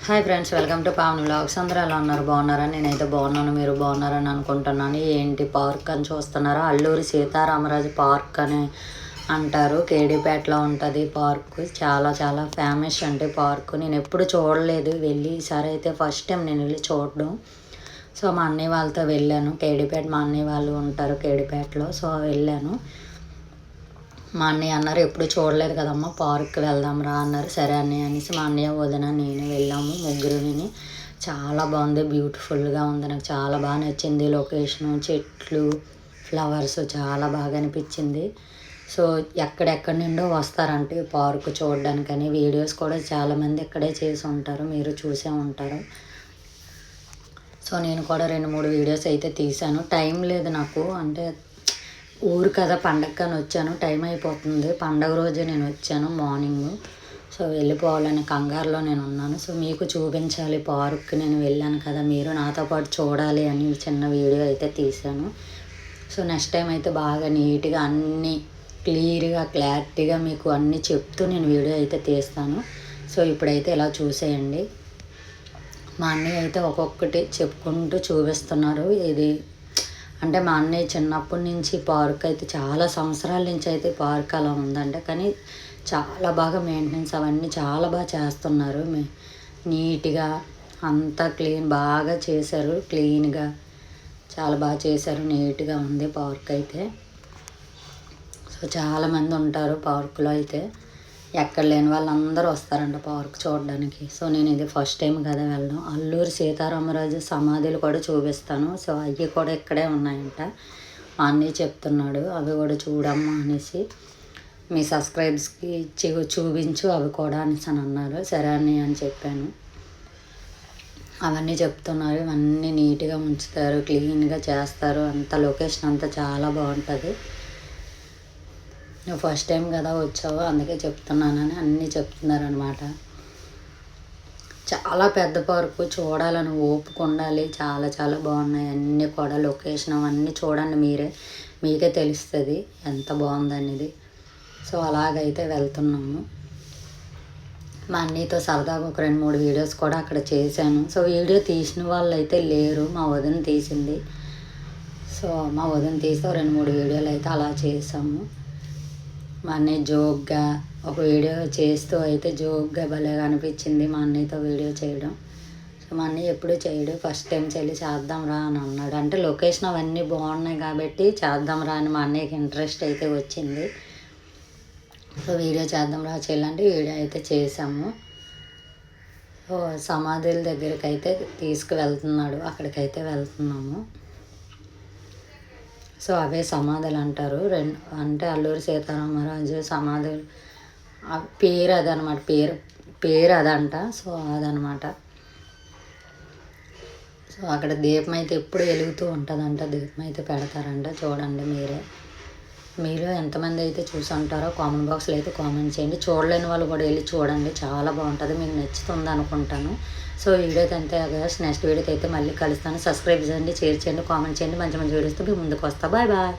Hi friends, welcome to Pavani vlogs. అందరూ ఎలా ఉన్నారు? బాగున్నారా? నేనైతే బాగున్నాను. మీరు బాగున్నారని అనుకుంటున్నాను. ఏంటి పార్క్ అని చూస్తున్నారా? అల్లూరి సీతారామరాజు పార్క్ అని అంటారు. కేడీపేటలో ఉంటుంది పార్క్. చాలా చాలా ఫేమస్ అంటే పార్క్. నేను ఎప్పుడు చూడలేదు, వెళ్ళి ఈసారి అయితే ఫస్ట్ టైం నేను వెళ్ళి చూడడం. సో మా అన్నయ్య వాళ్ళతో వెళ్ళాను. కేడీపేట మా అన్నయ్య వాళ్ళు ఉంటారు కేడీపేటలో. సో వెళ్ళాను. మా అన్నయ్య అన్నారు ఎప్పుడు చూడలేదు కదమ్మా, పార్క్కి వెళ్దాం రా అన్నారు. సరే అన్నయ్య అనేసి మా అన్నయ్య వదిన నేను వెళ్ళాము, ముగ్గురుని. చాలా బాగుంది, బ్యూటిఫుల్గా ఉంది. నాకు చాలా బాగా నచ్చింది. లొకేషను, చెట్లు, ఫ్లవర్స్ చాలా బాగా అనిపించింది. సో ఎక్కడెక్కడి నుండో వస్తారంటే పార్క్ చూడడానికని. వీడియోస్ కూడా చాలామంది ఇక్కడే చేసి ఉంటారు, మీరు చూసే ఉంటారు. సో నేను కూడా 2-3 వీడియోస్ అయితే తీశాను. టైం లేదు నాకు, అంటే ఊరు కదా, పండగకని వచ్చాను. టైం అయిపోతుంది. పండగ రోజే నేను వచ్చాను మార్నింగ్. సో వెళ్ళిపోవాలని కంగారులో నేను ఉన్నాను. సో మీకు చూపించాలి పార్క్, నేను వెళ్ళాను కదా, మీరు నాతో పాటు చూడాలి అని చిన్న వీడియో అయితే తీశాను. సో నెక్స్ట్ టైం అయితే బాగా నీట్గా అన్నీ క్లియర్గా క్లారిటీగా మీకు అన్నీ చెప్తూ నేను వీడియో అయితే తీస్తాను. సో ఇప్పుడైతే ఇలా చూసేయండి. మా అన్నయ్య అయితే ఒక్కొక్కటి చెప్పుకుంటూ చూపిస్తున్నారు. ఇది అంటే మా అన్నయ్య చిన్నప్పటి నుంచి పార్క్ అయితే చాలా సంవత్సరాల నుంచి అయితే పార్క్ అలా ఉందంటే, కానీ చాలా బాగా మెయింటెనెన్స్ అవన్నీ చాలా బాగా చేస్తున్నారు. నీట్గా అంతా క్లీన్ బాగా చేశారు. క్లీన్గా చాలా బాగా చేశారు. నీట్గా ఉంది పార్క్ అయితే. సో చాలామంది ఉంటారు పార్కులో అయితే. ఎక్కడ లేని వాళ్ళందరూ వస్తారంట పార్క్ చూడడానికి. సో నేను ఇది ఫస్ట్ టైం కదా వెళ్ళడం. అల్లూరి సీతారామరాజు సమాధులు కూడా చూపిస్తాను. సో అవి కూడా ఇక్కడే ఉన్నాయంట. మా అన్నయ్య చెప్తున్నాడు అవి కూడా చూడమ్మా అనేసి, మీ సబ్స్క్రైబ్స్కి చూపించు అవి కూడా అనేసి అని అన్నారు. సరే అన్నయ్య అని చెప్పాను. అవన్నీ చెప్తున్నారు. ఇవన్నీ నీట్గా ఉంచుతారు, క్లీన్గా చేస్తారు. అంత లొకేషన్ అంతా చాలా బాగుంటుంది. నువ్వు ఫస్ట్ టైం కదా వచ్చావు, అందుకే చెప్తున్నానని అన్నీ చెప్తున్నారనమాట. చాలా పెద్ద పార్కు, చూడాలని ఓపిక ఉండాలి. చాలా చాలా బాగున్నాయి అన్నీ కూడా. లొకేషన్ అవన్నీ చూడండి, మీకే తెలుస్తుంది ఎంత బాగుందనేది. సో అలాగైతే వెళ్తున్నాము. మా అన్నయ్యతో సరదాగా ఒక 2-3 వీడియోస్ కూడా అక్కడ చేశాను. సో వీడియో తీసిన వాళ్ళు అయితే లేరు, మా వదిన తీసింది. సో మా వదిన తీసి 2-3 వీడియోలు అయితే అలా చేసాము. మా అన్నయ్య జోక్గా ఒక వీడియో చేస్తూ అయితే జోక్గా భలేగా అనిపించింది మా అన్నయ్యతో వీడియో చేయడం. సో మా అన్నయ్య ఎప్పుడూ చేయడు, ఫస్ట్ టైం చెల్లి చేద్దాం రా అని అన్నాడు. అంటే లొకేషన్ అవన్నీ బాగున్నాయి కాబట్టి చేద్దాం రా అని మా అన్నయ్యకి ఇంట్రెస్ట్ అయితే వచ్చింది. సో వీడియో చేద్దాం రా చెల్లి అంటే వీడియో అయితే చేసాము. సో సమాధుల దగ్గరికి అయితే తీసుకువెళ్తున్నాడు, అక్కడికైతే వెళ్తున్నాము. సో అవే సమాధులు అంటారు. అంటే అల్లూరి సీతారామరాజు సమాధులు పేరు అదనమాట, పేరు అదంట. సో అదనమాట. సో అక్కడ దీపం అయితే ఎప్పుడు వెలుగుతూ ఉంటుందంట, దీపం అయితే పెడతారంట. చూడండి మీరు ఎంతమంది అయితే చూసి ఉంటారో కామెంట్ బాక్స్లో అయితే కామెంట్ చేయండి. చూడలేని వాళ్ళు కూడా వెళ్ళి చూడండి, చాలా బాగుంటుంది, మీకు నచ్చుతుంది అనుకుంటాను. సో వీడియోకి అంతే గైస్. నెక్స్ట్ వీడియోకి అయితే మళ్ళీ కలుస్తాను. సబ్స్క్రైబ్ చేయండి, షేర్ చేయండి, కామెంట్ చేయండి. మంచి మంచి వీడియోస్తో మీ ముందుకు వస్తా. Bye bye.